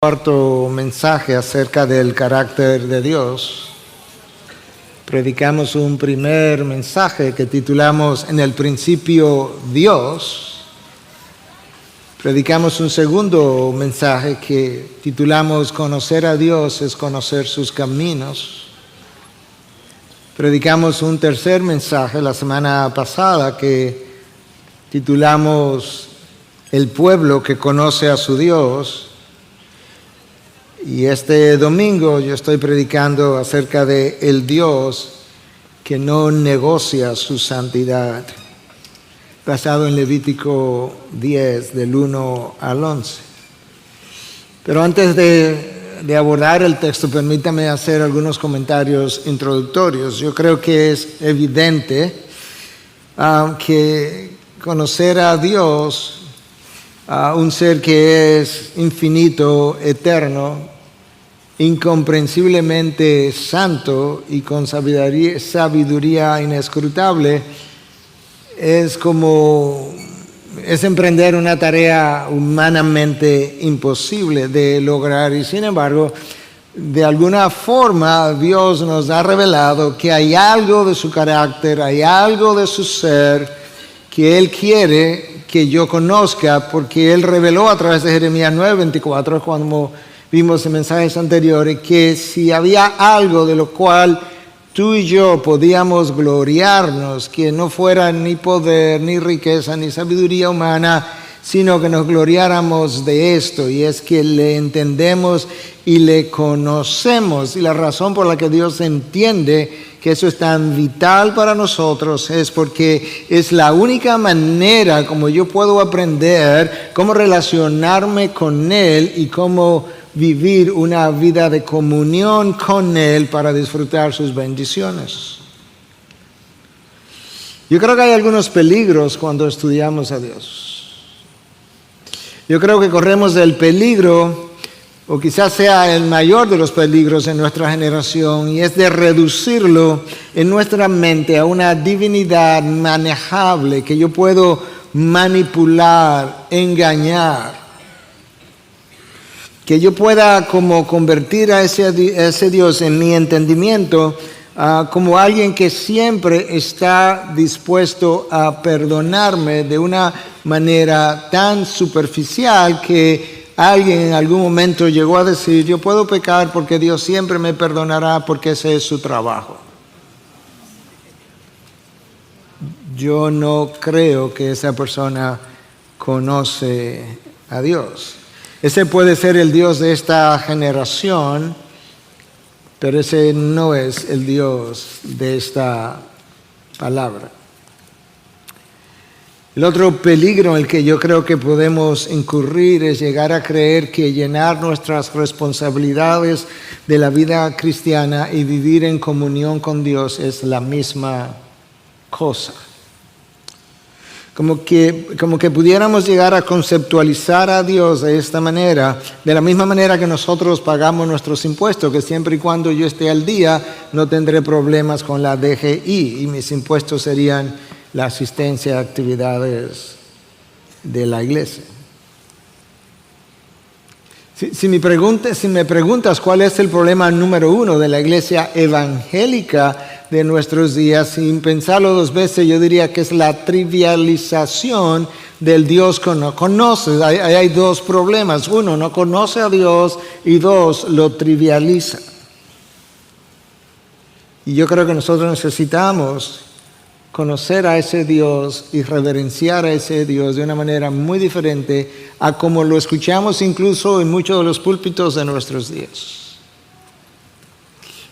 Cuarto mensaje acerca del carácter de Dios. Predicamos un primer mensaje que titulamos En el principio Dios. Predicamos un segundo mensaje que titulamos Conocer a Dios es conocer sus caminos. Predicamos un tercer mensaje la semana pasada que titulamos El pueblo que conoce a su Dios. Y este domingo yo estoy predicando acerca de el Dios que no negocia su santidad, basado en Levítico 10, del 1 al 11. Pero antes de abordar el texto, permítame hacer algunos comentarios introductorios. Yo creo que es evidente que conocer a Dios, un ser que es infinito, eterno, incomprensiblemente santo y con sabiduría inescrutable, es emprender una tarea humanamente imposible de lograr. Y sin embargo, de alguna forma Dios nos ha revelado que hay algo de su carácter, hay algo de su ser que Él quiere que yo conozca, porque Él reveló a través de Jeremías 9:24, cuando vimos en mensajes anteriores, que si había algo de lo cual tú y yo podíamos gloriarnos, que no fuera ni poder, ni riqueza, ni sabiduría humana, sino que nos gloriáramos de esto, y es que le entendemos y le conocemos. Y la razón por la que Dios entiende que eso es tan vital para nosotros es porque es la única manera como yo puedo aprender cómo relacionarme con Él y cómo vivir una vida de comunión con Él para disfrutar sus bendiciones. Yo creo que hay algunos peligros cuando estudiamos a Dios. Yo creo que corremos el peligro, o quizás sea el mayor de los peligros en nuestra generación, y es de reducirlo en nuestra mente a una divinidad manejable que yo puedo manipular, engañar, que yo pueda como convertir a ese Dios en mi entendimiento como alguien que siempre está dispuesto a perdonarme de una manera tan superficial que alguien en algún momento llegó a decir: yo puedo pecar porque Dios siempre me perdonará porque ese es su trabajo. Yo no creo que esa persona conoce a Dios. Ese puede ser el Dios de esta generación, pero ese no es el Dios de esta palabra. El otro peligro en el que yo creo que podemos incurrir es llegar a creer que llenar nuestras responsabilidades de la vida cristiana y vivir en comunión con Dios es la misma cosa. Como que pudiéramos llegar a conceptualizar a Dios de esta manera, de la misma manera que nosotros pagamos nuestros impuestos, que siempre y cuando yo esté al día no tendré problemas con la DGI y mis impuestos serían la asistencia a actividades de la iglesia. Si me preguntas cuál es el problema número uno de la iglesia evangélica de nuestros días, sin pensarlo dos veces, yo diría que es la trivialización del Dios que no conoce. Hay dos problemas: uno, no conoce a Dios, y dos, lo trivializa. Y yo creo que nosotros necesitamos conocer a ese Dios y reverenciar a ese Dios de una manera muy diferente a como lo escuchamos incluso en muchos de los púlpitos de nuestros días.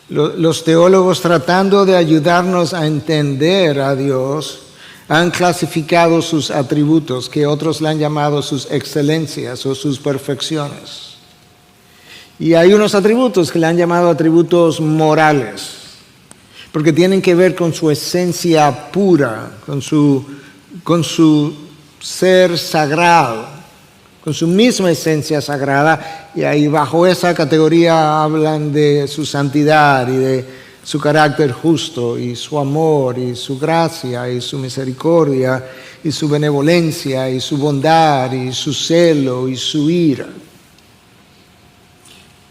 Los teólogos, tratando de ayudarnos a entender a Dios, han clasificado sus atributos, que otros le han llamado sus excelencias o sus perfecciones. Y hay unos atributos que le han llamado atributos morales, porque tienen que ver con su esencia pura, con su ser sagrado, con su misma esencia sagrada, y ahí bajo esa categoría hablan de su santidad y de su carácter justo y su amor y su gracia y su misericordia y su benevolencia y su bondad y su celo y su ira.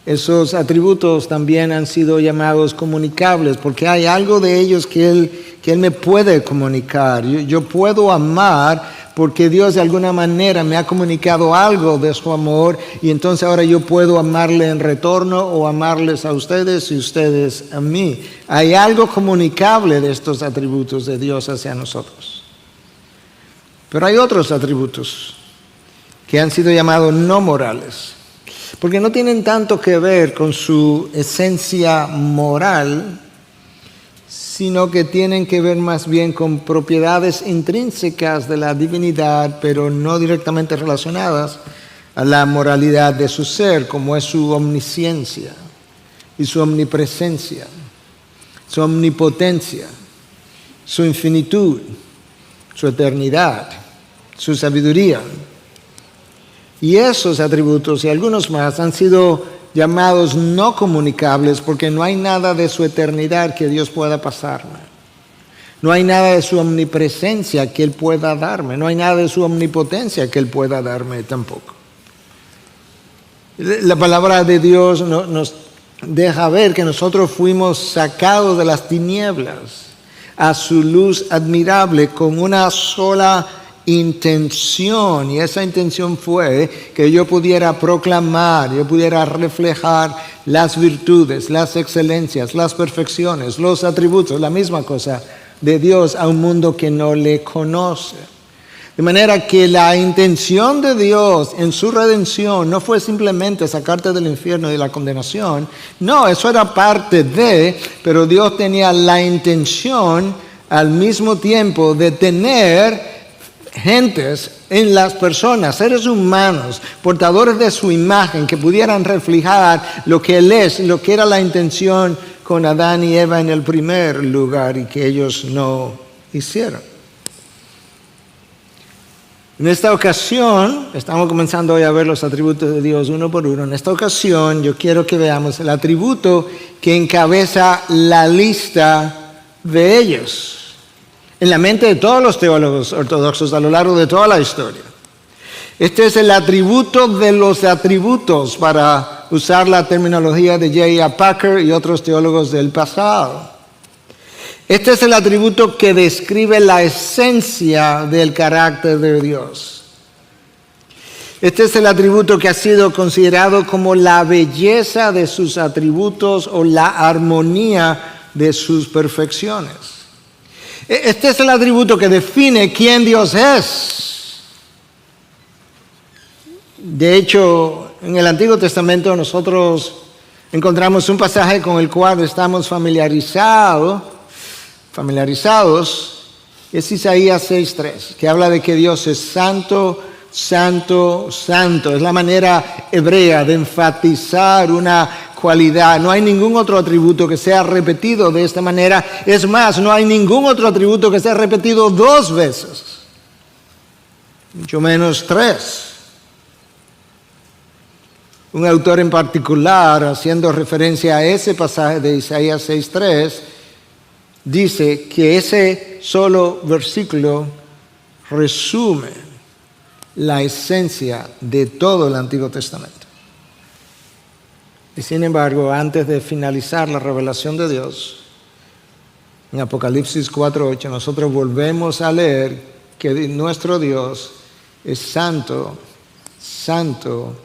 Esos atributos también han sido llamados comunicables, porque hay algo de ellos que Él me puede comunicar. Yo puedo amar porque Dios de alguna manera me ha comunicado algo de su amor, y entonces ahora yo puedo amarle en retorno o amarles a ustedes y ustedes a mí. Hay algo comunicable de estos atributos de Dios hacia nosotros. Pero hay otros atributos que han sido llamados no morales, porque no tienen tanto que ver con su esencia moral, sino que tienen que ver más bien con propiedades intrínsecas de la divinidad, pero no directamente relacionadas a la moralidad de su ser, como es su omnisciencia y su omnipresencia, su omnipotencia, su infinitud, su eternidad, su sabiduría. Y esos atributos y algunos más han sido llamados no comunicables porque no hay nada de su eternidad que Dios pueda pasarme. No hay nada de su omnipresencia que Él pueda darme. No hay nada de su omnipotencia que Él pueda darme tampoco. La palabra de Dios nos deja ver que nosotros fuimos sacados de las tinieblas a su luz admirable con una sola intención, y esa intención fue que yo pudiera proclamar, yo pudiera reflejar las virtudes, las excelencias, las perfecciones, los atributos, la misma cosa de Dios a un mundo que no le conoce. De manera que la intención de Dios en su redención no fue simplemente sacarte del infierno y de la condenación. No, eso era parte de, pero Dios tenía la intención al mismo tiempo de tener gentes en las personas, seres humanos, portadores de su imagen, que pudieran reflejar lo que Él es, lo que era la intención con Adán y Eva en el primer lugar y que ellos no hicieron. En esta ocasión, estamos comenzando hoy a ver los atributos de Dios uno por uno. En esta ocasión yo quiero que veamos el atributo que encabeza la lista de ellos en la mente de todos los teólogos ortodoxos a lo largo de toda la historia. Este es el atributo de los atributos, para usar la terminología de J.I. Packer y otros teólogos del pasado. Este es el atributo que describe la esencia del carácter de Dios. Este es el atributo que ha sido considerado como la belleza de sus atributos o la armonía de sus perfecciones. Este es el atributo que define quién Dios es. De hecho, en el Antiguo Testamento nosotros encontramos un pasaje con el cual estamos familiarizados, es Isaías 6:3, que habla de que Dios es santo, santo, santo. Es la manera hebrea de enfatizar una cualidad. No hay ningún otro atributo que sea repetido de esta manera. Es más, no hay ningún otro atributo que sea repetido dos veces, mucho menos tres. Un autor en particular, haciendo referencia a ese pasaje de Isaías 6:3, dice que ese solo versículo resume la esencia de todo el Antiguo Testamento. Y sin embargo, antes de finalizar la revelación de Dios, en Apocalipsis 4:8, nosotros volvemos a leer que nuestro Dios es santo, santo,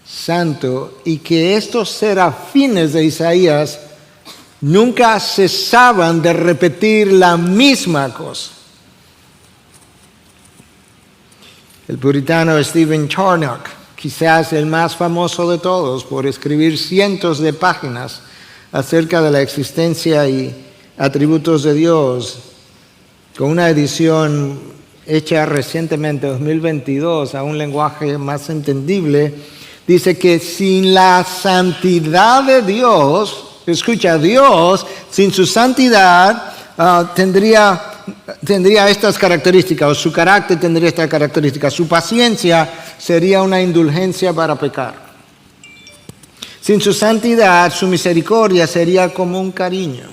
santo, y que estos serafines de Isaías nunca cesaban de repetir la misma cosa. El puritano Stephen Charnock, quizás el más famoso de todos por escribir cientos de páginas acerca de la existencia y atributos de Dios, con una edición hecha recientemente, 2022, a un lenguaje más entendible, dice que sin la santidad de Dios, escucha, Dios sin su santidad tendría estas características, o su carácter tendría estas características. Su paciencia sería una indulgencia para pecar. Sin su santidad, su misericordia sería como un cariño.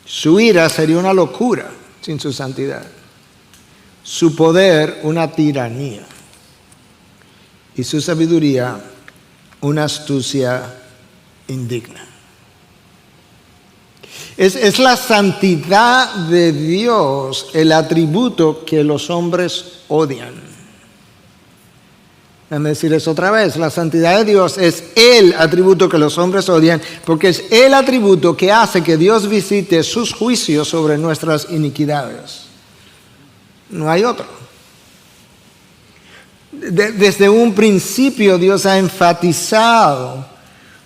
Su ira sería una locura sin su santidad. Su poder, una tiranía. Y su sabiduría, una astucia indigna. Es la santidad de Dios el atributo que los hombres odian. Déjame decir eso otra vez. La santidad de Dios es el atributo que los hombres odian, porque es el atributo que hace que Dios visite sus juicios sobre nuestras iniquidades. No hay otro. Desde un principio Dios ha enfatizado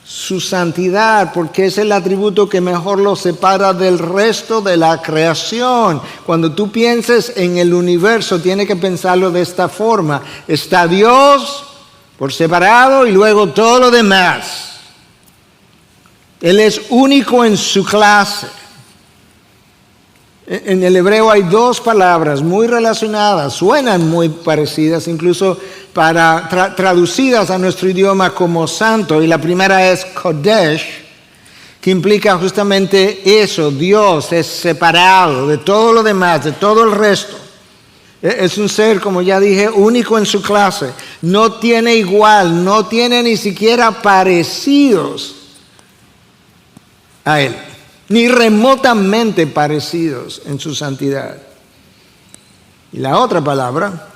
su santidad, porque es el atributo que mejor lo separa del resto de la creación. Cuando tú pienses en el universo, tienes que pensarlo de esta forma. Está Dios por separado y luego todo lo demás. Él es único en su clase. En el hebreo hay dos palabras muy relacionadas, suenan muy parecidas, incluso traducidas a nuestro idioma como santo. Y la primera es Kodesh, que implica justamente eso. Dios es separado de todo lo demás, de todo el resto. Es un ser, como ya dije, único en su clase. No tiene igual, no tiene ni siquiera parecidos a Él, ni remotamente parecidos en su santidad. Y la otra palabra,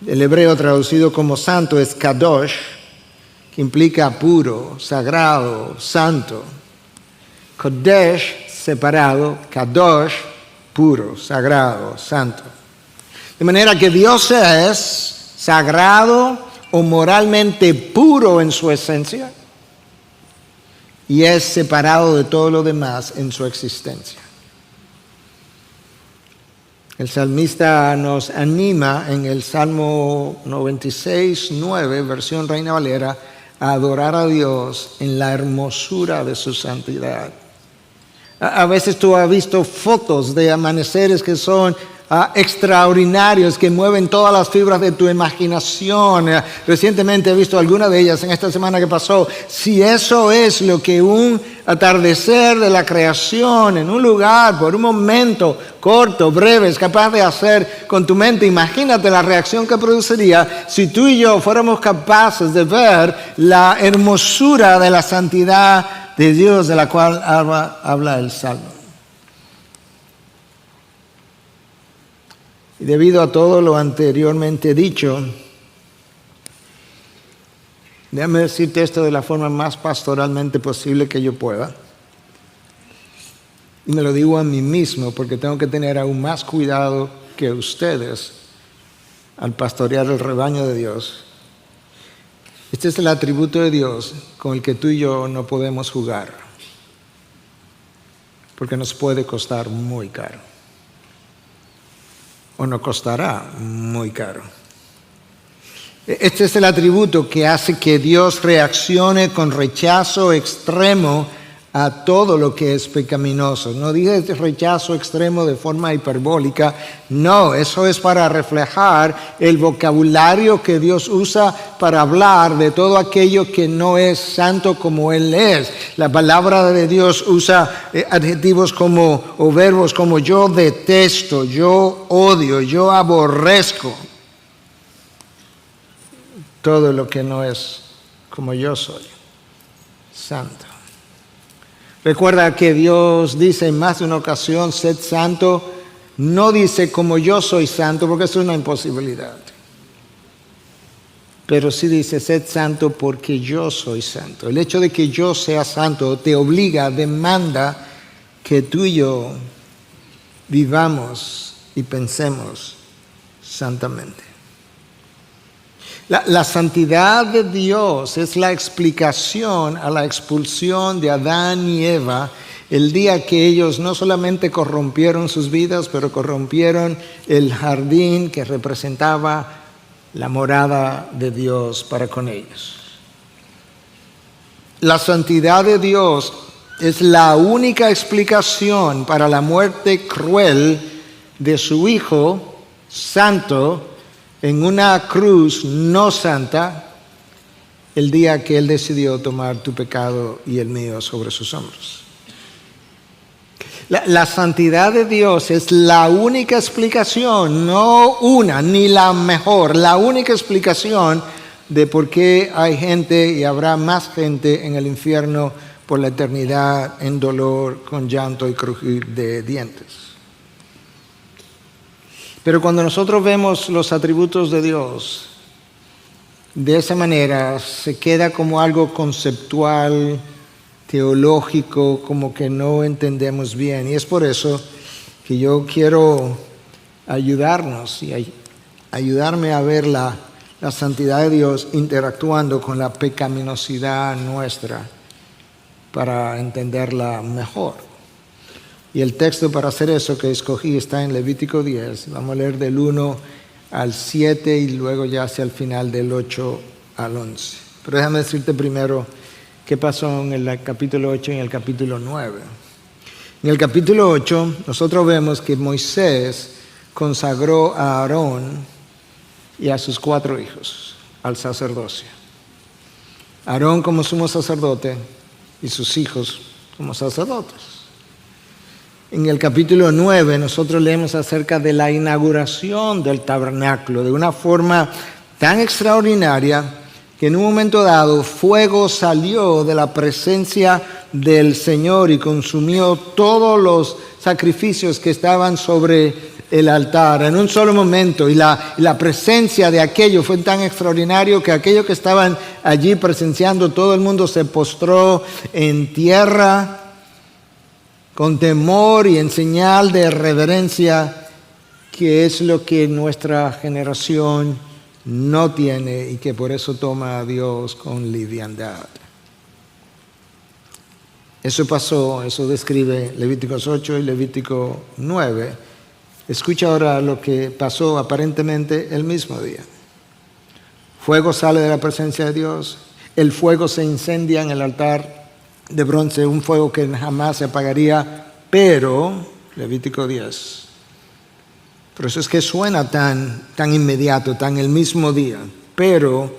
el hebreo traducido como santo, es kadosh, que implica puro, sagrado, santo. Kodesh, separado, kadosh, puro, sagrado, santo. De manera que Dios es sagrado o moralmente puro en su esencia, y es separado de todo lo demás en su existencia. El salmista nos anima en el Salmo 96, 9, versión Reina Valera, a adorar a Dios en la hermosura de su santidad. A veces tú has visto fotos de amaneceres que son extraordinarios, que mueven todas las fibras de tu imaginación. Recientemente he visto alguna de ellas en esta semana que pasó. Si eso es lo que un atardecer de la creación en un lugar por un momento corto, breve, es capaz de hacer con tu mente, imagínate la reacción que produciría si tú y yo fuéramos capaces de ver la hermosura de la santidad de Dios de la cual habla el Salmo. Y debido a todo lo anteriormente dicho, déjame decirte esto de la forma más pastoralmente posible que yo pueda. Y me lo digo a mí mismo porque tengo que tener aún más cuidado que ustedes al pastorear el rebaño de Dios. Este es el atributo de Dios con el que tú y yo no podemos jugar, porque nos puede costar muy caro. O nos costará muy caro. Este es el atributo que hace que Dios reaccione con rechazo extremo a todo lo que es pecaminoso. No dije rechazo extremo de forma hiperbólica, no, eso es para reflejar el vocabulario que Dios usa para hablar de todo aquello que no es santo como Él es. La palabra de Dios usa adjetivos como, o verbos como yo detesto, yo odio, yo aborrezco. Todo lo que no es como yo soy, santo. Recuerda que Dios dice en más de una ocasión, sed santo, no dice como yo soy santo, porque eso es una imposibilidad. Pero sí dice, sed santo porque yo soy santo. El hecho de que yo sea santo te obliga, demanda que tú y yo vivamos y pensemos santamente. La santidad de Dios es la explicación a la expulsión de Adán y Eva el día que ellos no solamente corrompieron sus vidas, pero corrompieron el jardín que representaba la morada de Dios para con ellos. La santidad de Dios es la única explicación para la muerte cruel de su Hijo santo en una cruz no santa, el día que Él decidió tomar tu pecado y el mío sobre sus hombros. La santidad de Dios es la única explicación, no una, ni la mejor, la única explicación de por qué hay gente y habrá más gente en el infierno por la eternidad en dolor, con llanto y crujir de dientes. Pero cuando nosotros vemos los atributos de Dios de esa manera, se queda como algo conceptual, teológico, como que no entendemos bien. Y es por eso que yo quiero ayudarnos y ayudarme a ver la santidad de Dios interactuando con la pecaminosidad nuestra para entenderla mejor. Y el texto para hacer eso que escogí está en Levítico 10. Vamos a leer del 1 al 7 y luego ya hacia el final del 8 al 11. Pero déjame decirte primero qué pasó en el capítulo 8 y en el capítulo 9. En el capítulo 8 nosotros vemos que Moisés consagró a Aarón y a sus 4 hijos al sacerdocio. Aarón como sumo sacerdote y sus hijos como sacerdotes. En el capítulo 9 nosotros leemos acerca de la inauguración del tabernáculo de una forma tan extraordinaria que en un momento dado fuego salió de la presencia del Señor y consumió todos los sacrificios que estaban sobre el altar en un solo momento, y la presencia de aquello fue tan extraordinario que aquellos que estaban allí presenciando, todo el mundo se postró en tierra con temor y en señal de reverencia, que es lo que nuestra generación no tiene y que por eso toma a Dios con liviandad. Eso pasó, eso describe Levíticos 8 y Levítico 9. Escucha ahora lo que pasó aparentemente el mismo día. Fuego sale de la presencia de Dios, el fuego se incendia en el altar de bronce, un fuego que jamás se apagaría, pero, Levítico 10, por eso es que suena tan inmediato, tan el mismo día, pero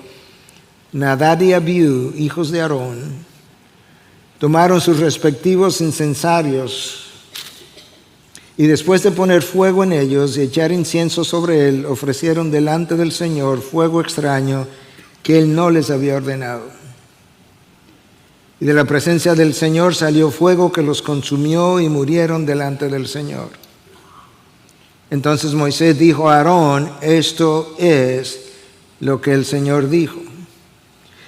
Nadab y Abiú, hijos de Aarón, tomaron sus respectivos incensarios y después de poner fuego en ellos y echar incienso sobre él, ofrecieron delante del Señor fuego extraño que él no les había ordenado. Y de la presencia del Señor salió fuego que los consumió y murieron delante del Señor. Entonces Moisés dijo a Aarón: esto es lo que el Señor dijo: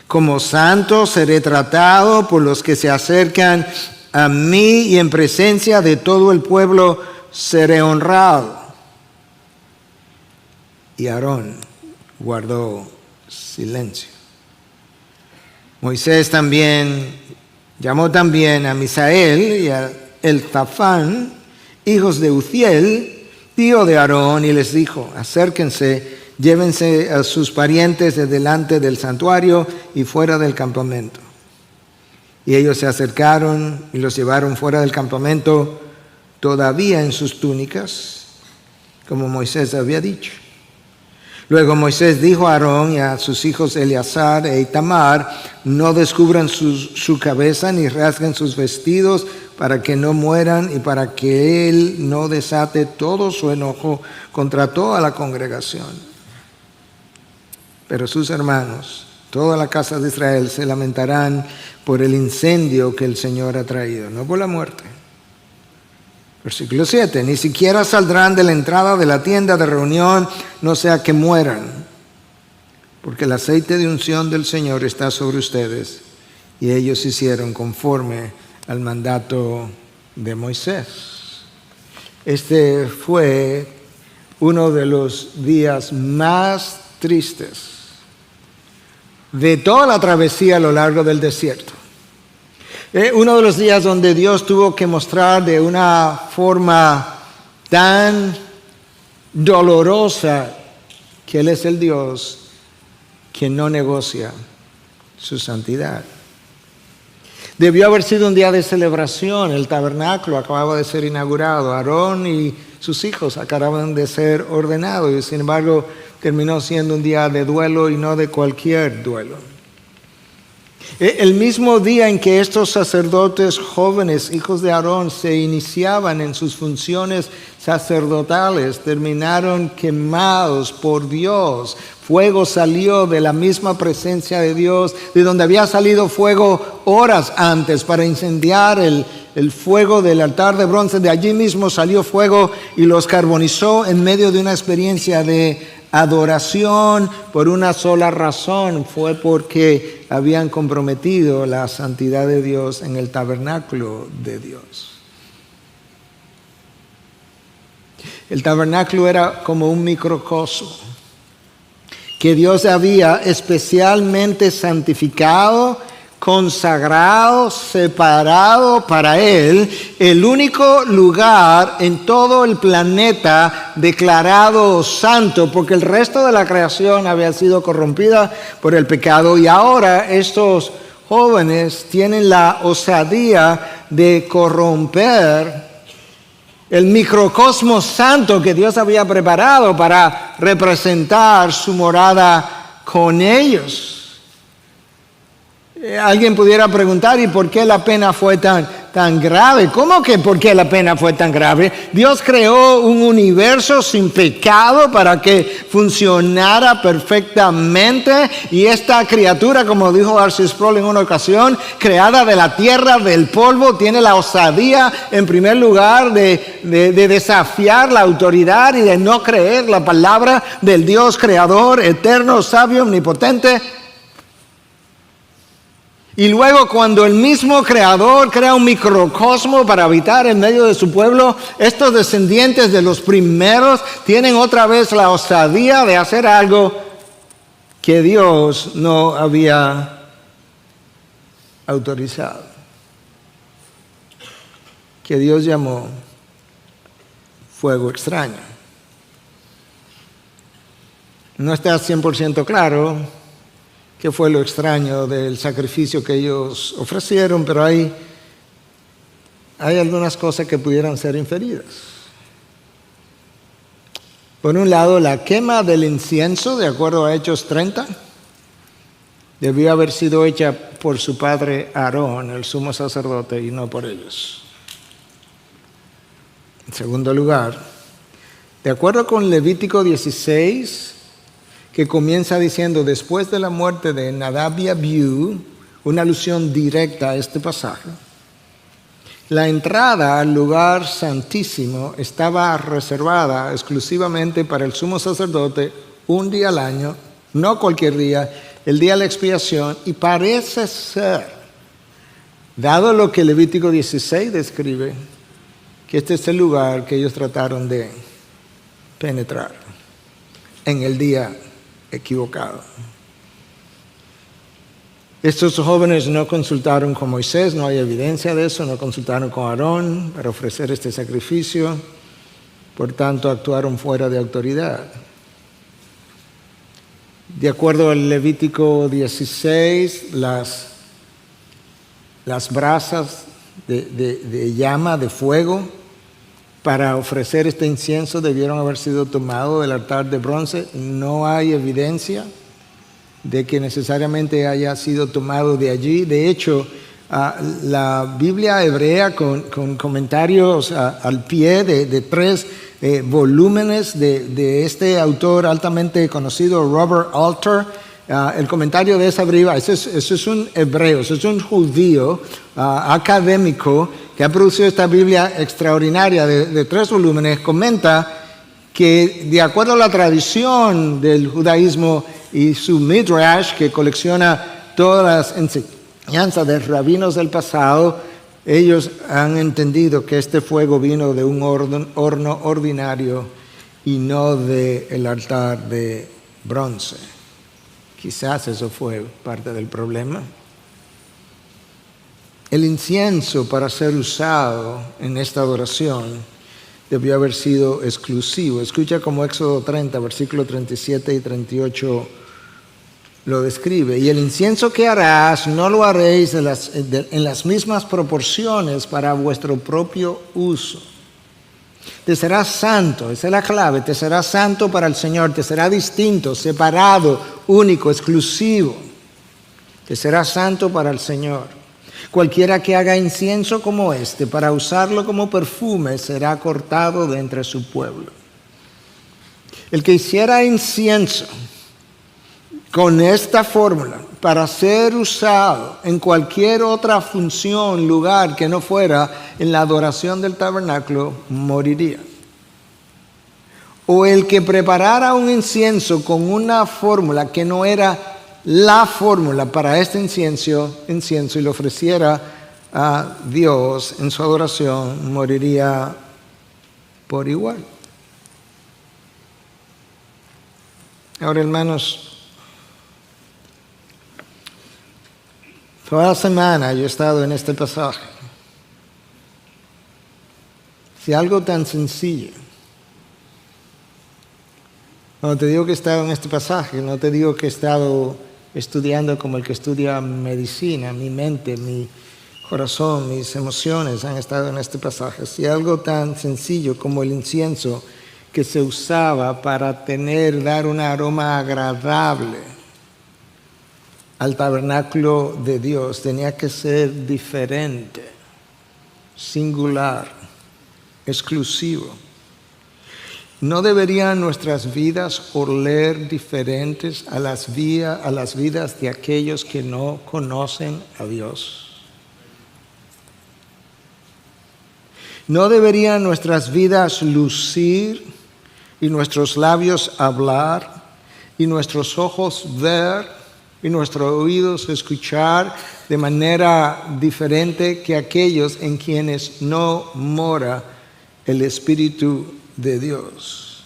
como santo seré tratado por los que se acercan a mí, y en presencia de todo el pueblo seré honrado. Y Aarón guardó silencio. Moisés llamó también a Misael y a Elzafán, hijos de Uziel, tío de Aarón, y les dijo: acérquense, llévense a sus parientes de delante del santuario y fuera del campamento. Y ellos se acercaron y los llevaron fuera del campamento, todavía en sus túnicas, como Moisés había dicho. Luego Moisés dijo a Aarón y a sus hijos Eleazar e Itamar: no descubran su cabeza ni rasguen sus vestidos, para que no mueran y para que él no desate todo su enojo contra toda la congregación. Pero sus hermanos, toda la casa de Israel, se lamentarán por el incendio que el Señor ha traído, no por la muerte. Versículo 7, ni siquiera saldrán de la entrada de la tienda de reunión, no sea que mueran, porque el aceite de unción del Señor está sobre ustedes. Y ellos hicieron conforme al mandato de Moisés. Este fue uno de los días más tristes de toda la travesía a lo largo del desierto. Uno de los días donde Dios tuvo que mostrar de una forma tan dolorosa que Él es el Dios que no negocia su santidad. Debió haber sido un día de celebración. El tabernáculo acababa de ser inaugurado. Aarón y sus hijos acababan de ser ordenados. Y sin embargo, terminó siendo un día de duelo y no de cualquier duelo. El mismo día en que estos sacerdotes jóvenes, hijos de Aarón, se iniciaban en sus funciones sacerdotales, terminaron quemados por Dios. Fuego salió de la misma presencia de Dios, de donde había salido fuego horas antes para incendiar el fuego del altar de bronce. De allí mismo salió fuego y los carbonizó en medio de una experiencia de adoración por una sola razón. Fue porque habían comprometido la santidad de Dios en el tabernáculo de Dios. El tabernáculo era como un microcosmo que Dios había especialmente santificado, consagrado, separado para Él, el único lugar en todo el planeta declarado santo, porque el resto de la creación había sido corrompida por el pecado, y ahora estos jóvenes tienen la osadía de corromper el microcosmos santo que Dios había preparado para representar su morada con ellos. Alguien pudiera preguntar, ¿y por qué la pena fue tan grave? ¿Cómo que por qué la pena fue tan grave? Dios creó un universo sin pecado para que funcionara perfectamente, y esta criatura, como dijo R.C. Sproul en una ocasión, creada de la tierra, del polvo, tiene la osadía, en primer lugar, de desafiar la autoridad y de no creer la palabra del Dios creador, eterno, sabio, omnipotente. Y luego, cuando el mismo Creador crea un microcosmo para habitar en medio de su pueblo, estos descendientes de los primeros tienen otra vez la osadía de hacer algo que Dios no había autorizado, que Dios llamó fuego extraño. No está 100% claro qué fue lo extraño del sacrificio que ellos ofrecieron, pero hay algunas cosas que pudieran ser inferidas. Por un lado, la quema del incienso, de acuerdo a Hechos 30, debió haber sido hecha por su padre Aarón, el sumo sacerdote, y no por ellos. En segundo lugar, de acuerdo con Levítico 16, que comienza diciendo, después de la muerte de Nadab y Abiú, una alusión directa a este pasaje, la entrada al lugar santísimo estaba reservada exclusivamente para el sumo sacerdote un día al año, no cualquier día, el día de la expiación, y parece ser, dado lo que Levítico 16 describe, que este es el lugar que ellos trataron de penetrar en el día equivocado. Estos jóvenes no consultaron con Moisés, no hay evidencia de eso, no consultaron con Aarón para ofrecer este sacrificio, por tanto actuaron fuera de autoridad. De acuerdo al Levítico 16, las brasas de llama, de fuego, para ofrecer este incienso debieron haber sido tomados del altar de bronce. No hay evidencia de que necesariamente haya sido tomado de allí. De hecho, la Biblia hebrea con comentarios al pie de 3 volúmenes de este autor altamente conocido, Robert Alter, el comentario de esa Biblia, eso es un hebreo, eso es un judío académico que ha producido esta Biblia extraordinaria de 3 volúmenes, comenta que de acuerdo a la tradición del judaísmo y su Midrash, que colecciona todas las enseñanzas de rabinos del pasado, ellos han entendido que este fuego vino de un horno ordinario y no del altar de bronce. Quizás eso fue parte del problema. El incienso para ser usado en esta adoración debió haber sido exclusivo. Escucha como Éxodo 30, versículos 37 y 38 lo describe. Y el incienso que harás no lo haréis en las mismas proporciones para vuestro propio uso. Te serás santo, esa es la clave, te serás santo para el Señor, te será distinto, separado, único, exclusivo. que será santo para el Señor. Cualquiera que haga incienso como este para usarlo como perfume será cortado de entre su pueblo. El que hiciera incienso con esta fórmula para ser usado en cualquier otra función, lugar que no fuera en la adoración del tabernáculo, moriría. O el que preparara un incienso con una fórmula que no era la fórmula para este incienso y lo ofreciera a Dios en su adoración, moriría por igual. Ahora, hermanos, toda la semana yo he estado en este pasaje. Si algo tan sencillo, no te digo que he estado en este pasaje, no te digo que he estado estudiando como el que estudia medicina, mi mente, mi corazón, mis emociones han estado en este pasaje. Si algo tan sencillo como el incienso que se usaba para dar un aroma agradable al tabernáculo de Dios, tenía que ser diferente, singular, exclusivo. ¿No deberían nuestras vidas oler diferentes a las vidas de aquellos que no conocen a Dios? ¿No deberían nuestras vidas lucir y nuestros labios hablar y nuestros ojos ver y nuestros oídos escuchar de manera diferente que aquellos en quienes no mora el Espíritu de Dios?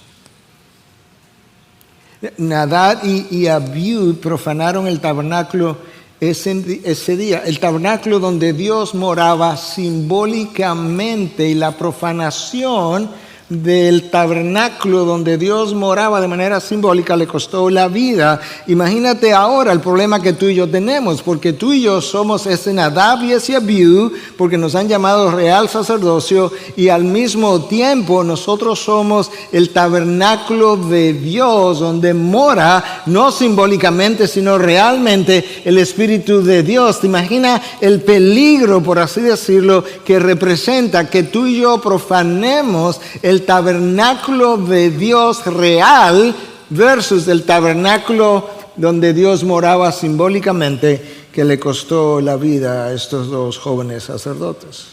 Nadab y Abiú profanaron el tabernáculo ese día, el tabernáculo donde Dios moraba simbólicamente, y la profanación del tabernáculo donde Dios moraba de manera simbólica le costó la vida. Imagínate ahora el problema que tú y yo tenemos, porque tú y yo somos ese Nadab y ese Abiú, porque nos han llamado real sacerdocio, y al mismo tiempo nosotros somos el tabernáculo de Dios donde mora, no simbólicamente sino realmente, el Espíritu de Dios. ¿Te imaginas el peligro, por así decirlo, que representa que tú y yo profanemos el tabernáculo de Dios real versus el tabernáculo donde Dios moraba simbólicamente, que le costó la vida a estos dos jóvenes sacerdotes?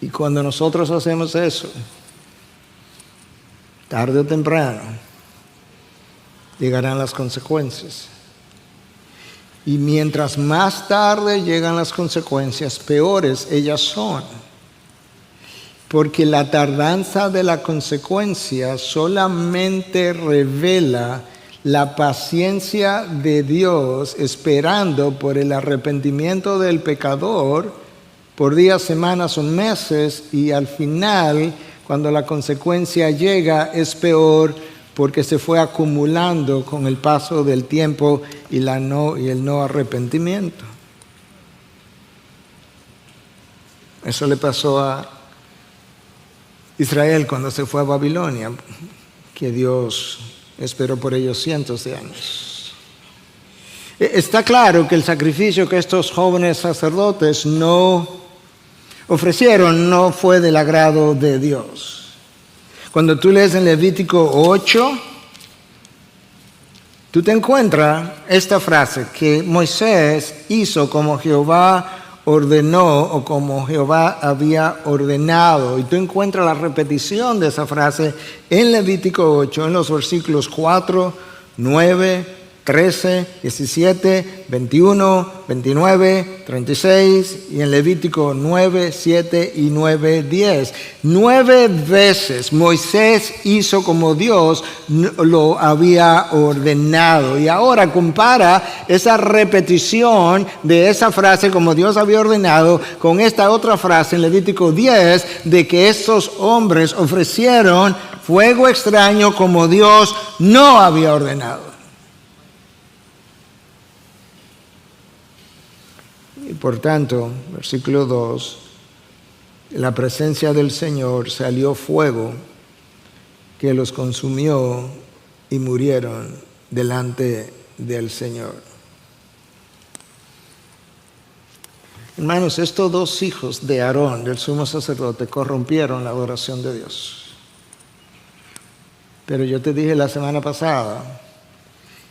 Y cuando nosotros hacemos eso, tarde o temprano llegarán las consecuencias. Y mientras más tarde llegan las consecuencias, peores ellas son. Porque la tardanza de la consecuencia solamente revela la paciencia de Dios esperando por el arrepentimiento del pecador por días, semanas o meses, y al final, cuando la consecuencia llega, es peor porque se fue acumulando con el paso del tiempo y el no arrepentimiento. Eso le pasó a Israel cuando se fue a Babilonia, que Dios esperó por ellos cientos de años. Está claro que el sacrificio que estos jóvenes sacerdotes no ofrecieron no fue del agrado de Dios. Cuando tú lees en Levítico 8, tú te encuentras esta frase, que Moisés hizo como Jehová ordenó o como Jehová había ordenado. Y tú encuentras la repetición de esa frase en Levítico 8, en los versículos 4, 9, 13, 17, 21, 29, 36 y en Levítico 9, 7 y 9, 10. 9 veces Moisés hizo como Dios lo había ordenado. Y ahora compara esa repetición de esa frase como Dios había ordenado con esta otra frase en Levítico 10 de que estos hombres ofrecieron fuego extraño como Dios no había ordenado. Y por tanto, versículo 2, en la presencia del Señor salió fuego que los consumió y murieron delante del Señor. Hermanos, estos dos hijos de Aarón, del sumo sacerdote, corrompieron la adoración de Dios. Pero yo te dije la semana pasada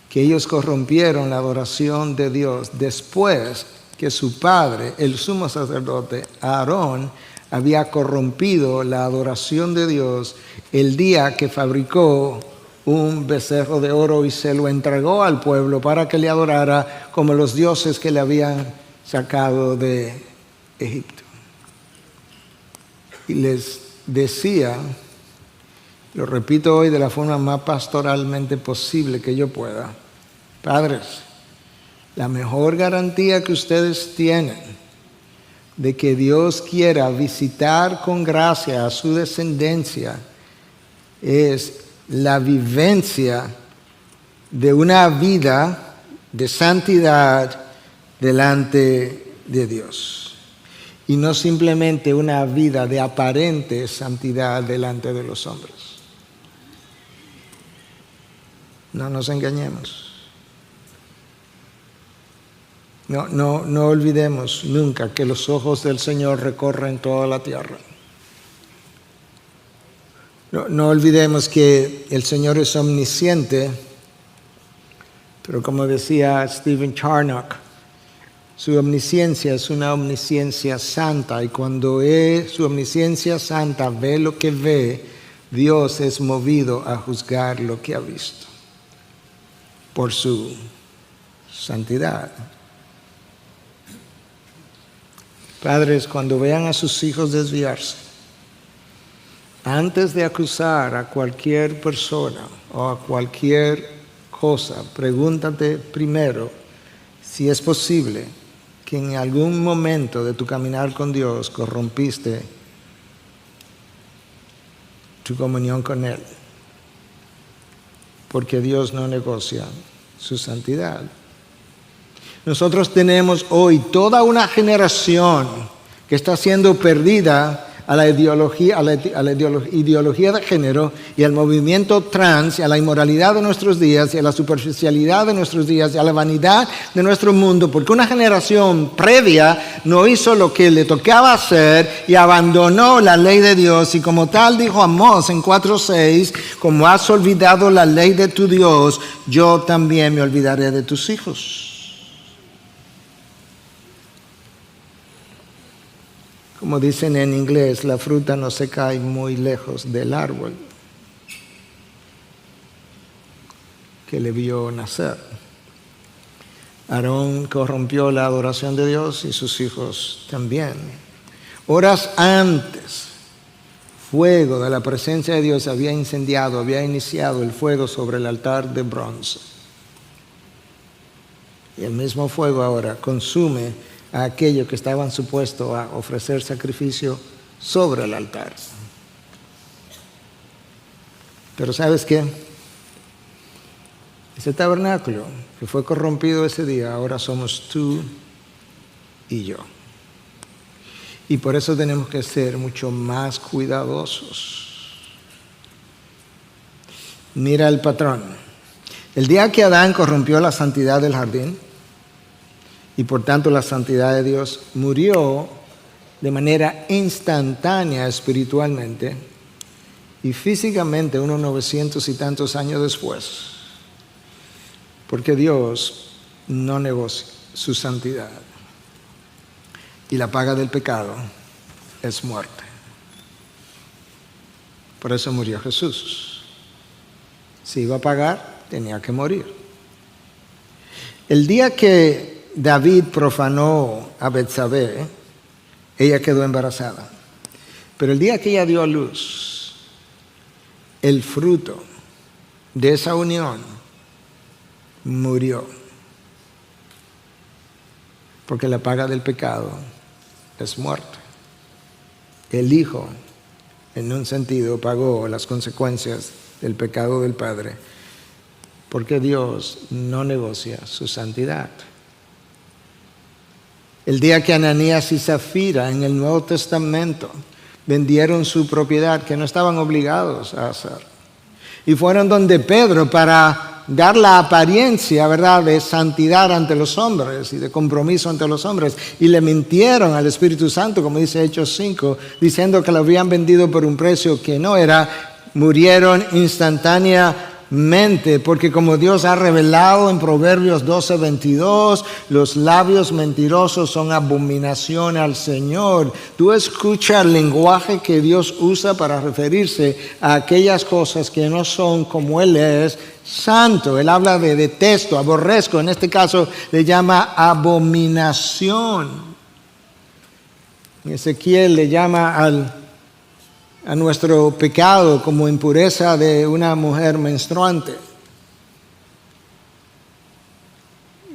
que ellos corrompieron la adoración de Dios después que su padre, el sumo sacerdote Aarón, había corrompido la adoración de Dios el día que fabricó un becerro de oro y se lo entregó al pueblo para que le adorara como los dioses que le habían sacado de Egipto. Y les decía, lo repito hoy de la forma más pastoralmente posible que yo pueda: padres, la mejor garantía que ustedes tienen de que Dios quiera visitar con gracia a su descendencia es la vivencia de una vida de santidad delante de Dios, y no simplemente una vida de aparente santidad delante de los hombres. No nos engañemos. No olvidemos nunca que los ojos del Señor recorren toda la tierra. No olvidemos que el Señor es omnisciente, pero como decía Stephen Charnock, su omnisciencia es una omnisciencia santa, y cuando su omnisciencia santa ve lo que ve, Dios es movido a juzgar lo que ha visto por su santidad. Padres, cuando vean a sus hijos desviarse, antes de acusar a cualquier persona o a cualquier cosa, pregúntate primero si es posible que en algún momento de tu caminar con Dios corrompiste tu comunión con Él, porque Dios no negocia su santidad. Nosotros tenemos hoy toda una generación que está siendo perdida a la ideología de género y al movimiento trans y a la inmoralidad de nuestros días y a la superficialidad de nuestros días y a la vanidad de nuestro mundo, porque una generación previa no hizo lo que le tocaba hacer y abandonó la ley de Dios, y como tal dijo Amós en 4:6, como has olvidado la ley de tu Dios, yo también me olvidaré de tus hijos. Como dicen en inglés, la fruta no se cae muy lejos del árbol que le vio nacer. Aarón corrompió la adoración de Dios y sus hijos también. Horas antes, fuego de la presencia de Dios había iniciado el fuego sobre el altar de bronce. Y el mismo fuego ahora consume a aquellos que estaban supuestos a ofrecer sacrificio sobre el altar. Pero ¿sabes qué? Ese tabernáculo que fue corrompido ese día, ahora somos tú y yo. Y por eso tenemos que ser mucho más cuidadosos. Mira el patrón. El día que Adán corrompió la santidad del jardín, y por tanto la santidad de Dios, murió de manera instantánea espiritualmente, y físicamente unos 900 y tantos años después, porque Dios no negocia su santidad, y la paga del pecado es muerte. Por eso murió Jesús. Si iba a pagar, tenía que morir. El día que David profanó a Betsabé, ella quedó embarazada. Pero el día que ella dio a luz, el fruto de esa unión murió. Porque la paga del pecado es muerte. El Hijo, en un sentido, pagó las consecuencias del pecado del Padre, porque Dios no negocia su santidad. El día que Ananías y Zafira en el Nuevo Testamento vendieron su propiedad, que no estaban obligados a hacer, y fueron donde Pedro para dar la apariencia, ¿verdad?, de santidad ante los hombres y de compromiso ante los hombres. Y le mintieron al Espíritu Santo, como dice Hechos 5, diciendo que lo habían vendido por un precio que no era. Murieron instantáneamente, porque como Dios ha revelado en Proverbios 12:22, los labios mentirosos son abominación al Señor. Tú escuchas el lenguaje que Dios usa para referirse a aquellas cosas que no son como Él es santo. Él habla de detesto, aborrezco, en este caso le llama abominación. Ezequiel le llama a nuestro pecado como impureza de una mujer menstruante.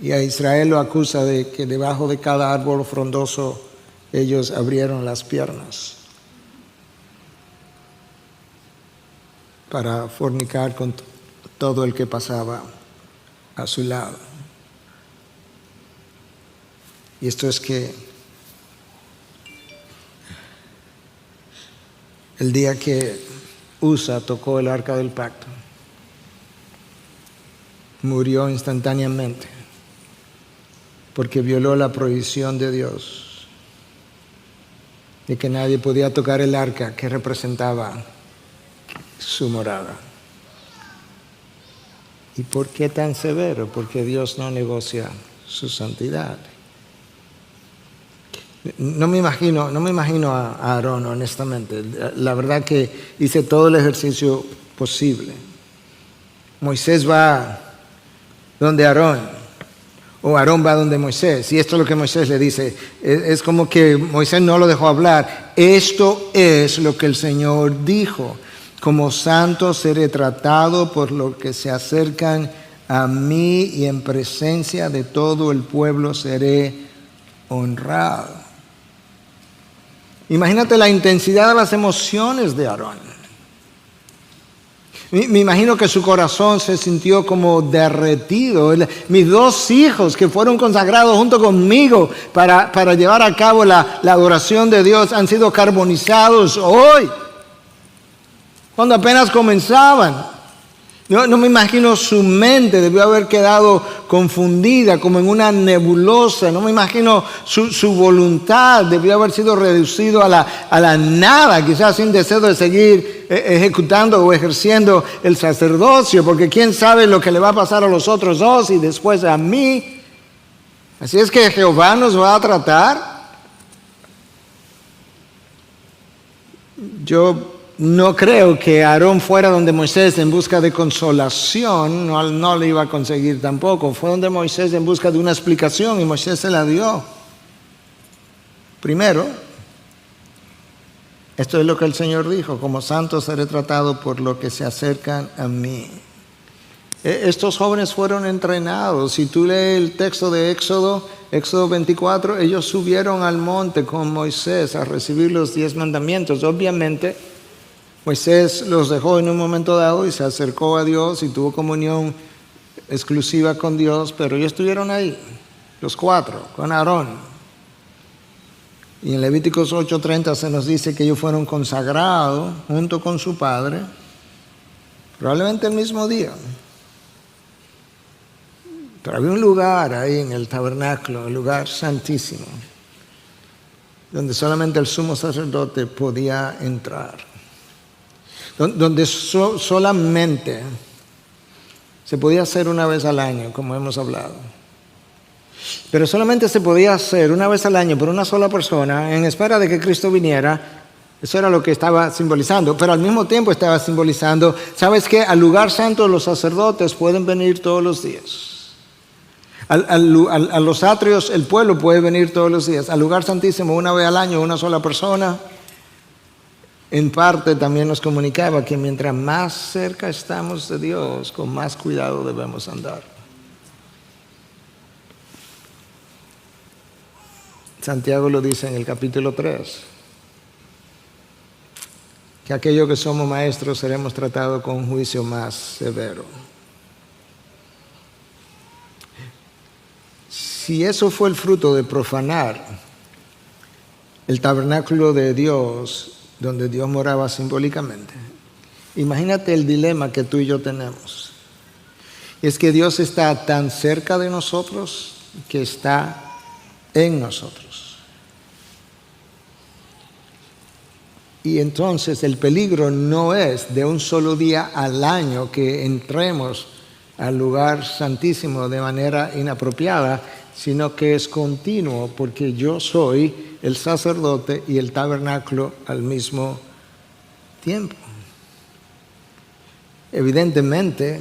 Y a Israel lo acusa de que debajo de cada árbol frondoso ellos abrieron las piernas para fornicar con todo el que pasaba a su lado. Y esto es que el día que Usa tocó el arca del pacto, murió instantáneamente porque violó la prohibición de Dios de que nadie podía tocar el arca que representaba su morada. ¿Y por qué tan severo? Porque Dios no negocia su santidad. No me imagino a Aarón, honestamente. La verdad que hice todo el ejercicio posible. Moisés va donde Aarón, o Aarón va donde Moisés. Y esto es lo que Moisés le dice. Es como que Moisés no lo dejó hablar. Esto es lo que el Señor dijo. Como santo seré tratado por los que se acercan a mí, y en presencia de todo el pueblo seré honrado. Imagínate la intensidad de las emociones de Aarón. Me imagino que su corazón se sintió como derretido. Mis dos hijos que fueron consagrados junto conmigo para llevar a cabo la adoración de Dios han sido carbonizados hoy, cuando apenas comenzaban. No me imagino su mente, debió haber quedado confundida como en una nebulosa. No me imagino su voluntad, debió haber sido reducido a la nada, quizás sin deseo de seguir ejecutando o ejerciendo el sacerdocio, porque quién sabe lo que le va a pasar a los otros dos y después a mí. Así es que Jehová nos va a tratar. Yo no creo que Aarón fuera donde Moisés en busca de consolación, no le iba a conseguir tampoco. Fue donde Moisés en busca de una explicación y Moisés se la dio. Primero, esto es lo que el Señor dijo: como santo seré tratado por los que se acercan a mí. Estos jóvenes fueron entrenados. Si tú lees el texto de Éxodo 24, ellos subieron al monte con Moisés a recibir los 10 mandamientos. Obviamente, Moisés los dejó en un momento dado y se acercó a Dios y tuvo comunión exclusiva con Dios, pero ellos estuvieron ahí, los 4, con Aarón. Y en Levíticos 8:30 se nos dice que ellos fueron consagrados junto con su padre, probablemente el mismo día. Pero había un lugar ahí en el tabernáculo, el lugar santísimo, donde solamente el sumo sacerdote podía entrar. Donde solamente se podía hacer una vez al año, como hemos hablado. Pero solamente se podía hacer una vez al año por una sola persona en espera de que Cristo viniera. Eso era lo que estaba simbolizando. Pero al mismo tiempo estaba simbolizando, ¿sabes qué? Al lugar santo los sacerdotes pueden venir todos los días. A los atrios el pueblo puede venir todos los días. Al lugar santísimo una vez al año una sola persona. En parte también nos comunicaba que mientras más cerca estamos de Dios, con más cuidado debemos andar. Santiago lo dice en el capítulo 3, que aquellos que somos maestros seremos tratados con un juicio más severo. Si eso fue el fruto de profanar el tabernáculo de Dios, donde Dios moraba simbólicamente, imagínate el dilema que tú y yo tenemos. Es que Dios está tan cerca de nosotros que está en nosotros. Y entonces el peligro no es de un solo día al año que entremos al lugar santísimo de manera inapropiada, sino que es continuo, porque yo soy el sacerdote y el tabernáculo al mismo tiempo. Evidentemente,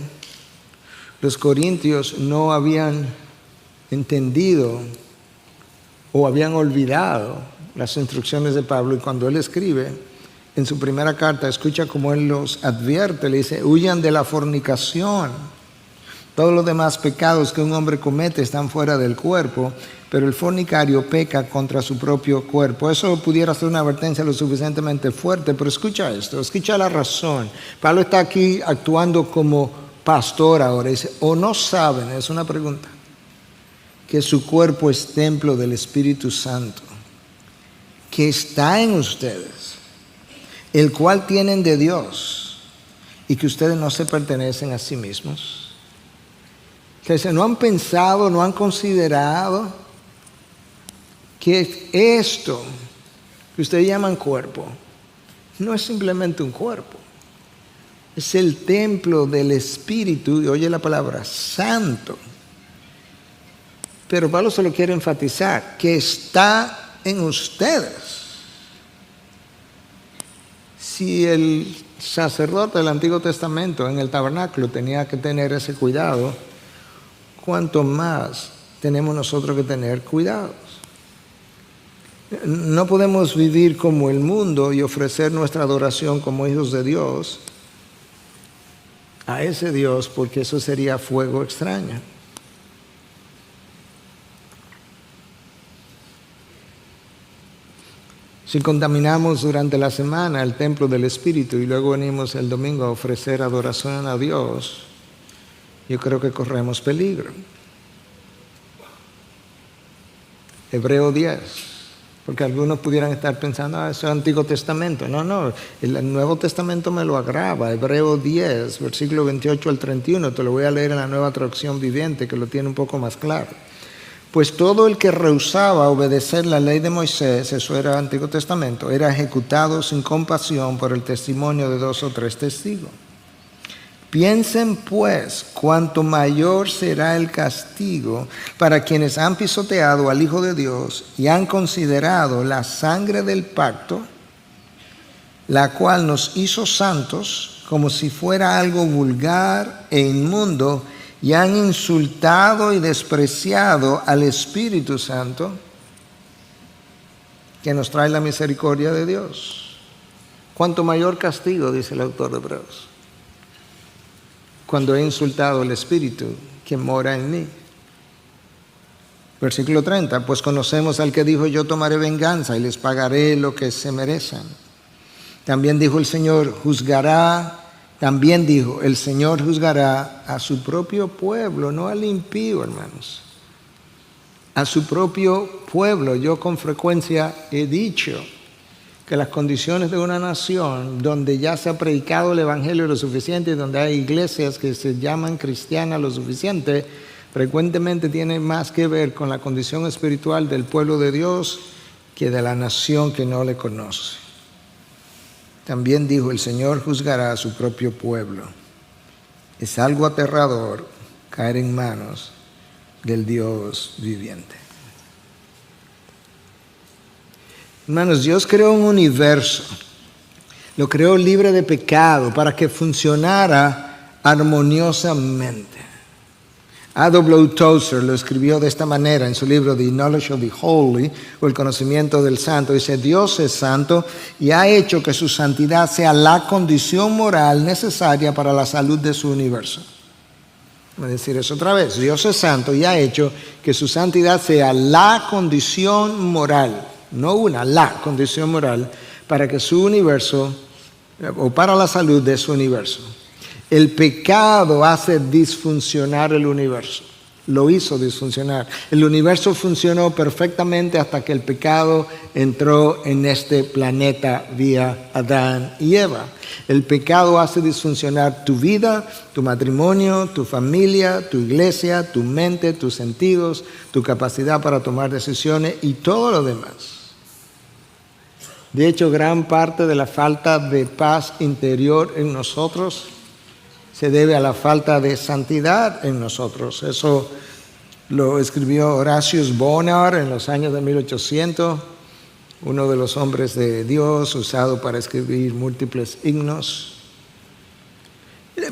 los corintios no habían entendido o habían olvidado las instrucciones de Pablo, y cuando él escribe en su primera carta, escucha cómo él los advierte, le dice: huyan de la fornicación. Todos los demás pecados que un hombre comete están fuera del cuerpo, pero el fornicario peca contra su propio cuerpo. Eso pudiera ser una advertencia lo suficientemente fuerte, pero escucha esto, escucha la razón. Pablo está aquí actuando como pastor ahora. Dice: ¿o no saben? Es una pregunta. Que su cuerpo es templo del Espíritu Santo, que está en ustedes, el cual tienen de Dios, y que ustedes no se pertenecen a sí mismos. Entonces, ¿no han pensado, no han considerado que esto que ustedes llaman cuerpo no es simplemente un cuerpo? Es el templo del Espíritu, y oye la palabra, santo. Pero Pablo se lo quiere enfatizar, que está en ustedes. Si el sacerdote del Antiguo Testamento en el tabernáculo tenía que tener ese cuidado, ¿cuánto más tenemos nosotros que tener cuidados? No podemos vivir como el mundo y ofrecer nuestra adoración como hijos de Dios a ese Dios, porque eso sería fuego extraño. Si contaminamos durante la semana el templo del Espíritu y luego venimos el domingo a ofrecer adoración a Dios, yo creo que corremos peligro. Hebreo 10, porque algunos pudieran estar pensando: eso es el Antiguo Testamento. No, el Nuevo Testamento me lo agrava. Hebreo 10, versículo 28 al 31, te lo voy a leer en la Nueva Traducción Viviente, que lo tiene un poco más claro. Pues todo el que rehusaba obedecer la ley de Moisés, eso era el Antiguo Testamento, era ejecutado sin compasión por el testimonio de 2 o 3 testigos. Piensen pues cuánto mayor será el castigo para quienes han pisoteado al Hijo de Dios y han considerado la sangre del pacto, la cual nos hizo santos, como si fuera algo vulgar e inmundo, y han insultado y despreciado al Espíritu Santo, que nos trae la misericordia de Dios. Cuánto mayor castigo, dice el autor de Hebreos, cuando he insultado al Espíritu que mora en mí. Versículo 30, pues conocemos al que dijo: yo tomaré venganza y les pagaré lo que se merecen. También dijo el Señor: el Señor juzgará a su propio pueblo, no al impío, hermanos. A su propio pueblo. Yo con frecuencia he dicho que las condiciones de una nación donde ya se ha predicado el Evangelio lo suficiente y donde hay iglesias que se llaman cristianas lo suficiente, frecuentemente tiene más que ver con la condición espiritual del pueblo de Dios que de la nación que no le conoce. También dijo: el Señor juzgará a su propio pueblo. Es algo aterrador caer en manos del Dios viviente. Hermanos, Dios creó un universo, lo creó libre de pecado para que funcionara armoniosamente. A.W. Tozer lo escribió de esta manera en su libro The Knowledge of the Holy, o el conocimiento del santo. Dice: Dios es santo y ha hecho que su santidad sea la condición moral necesaria para la salud de su universo. Voy a decir eso otra vez. Dios es santo y ha hecho que su santidad sea la condición moral, no la condición moral para que su universo, o para la salud de su universo. El pecado hace disfuncionar el universo. lo hizo disfuncionar. El universo funcionó perfectamente hasta que el pecado entró en este planeta vía Adán y Eva. El pecado hace disfuncionar tu vida, tu matrimonio, tu familia, tu iglesia, tu mente, tus sentidos, tu capacidad para tomar decisiones y todo lo demás. De hecho, gran parte de la falta de paz interior en nosotros se debe a la falta de santidad en nosotros. Eso lo escribió Horatius Bonar en los años de 1800, uno de los hombres de Dios usado para escribir múltiples himnos.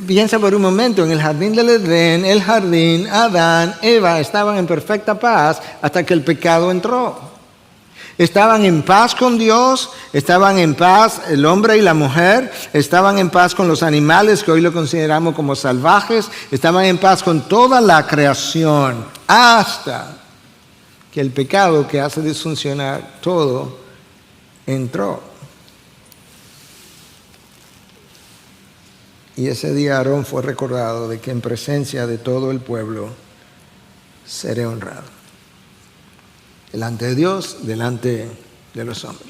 Piensa por un momento, en el jardín del Edén, el jardín, Adán, Eva estaban en perfecta paz hasta que el pecado entró. Estaban en paz con Dios, estaban en paz el hombre y la mujer, estaban en paz con los animales que hoy lo consideramos como salvajes, estaban en paz con toda la creación, hasta que el pecado que hace disfuncionar todo entró. Y ese día Aarón fue recordado de que en presencia de todo el pueblo seré honrado. Delante de Dios, delante de los hombres.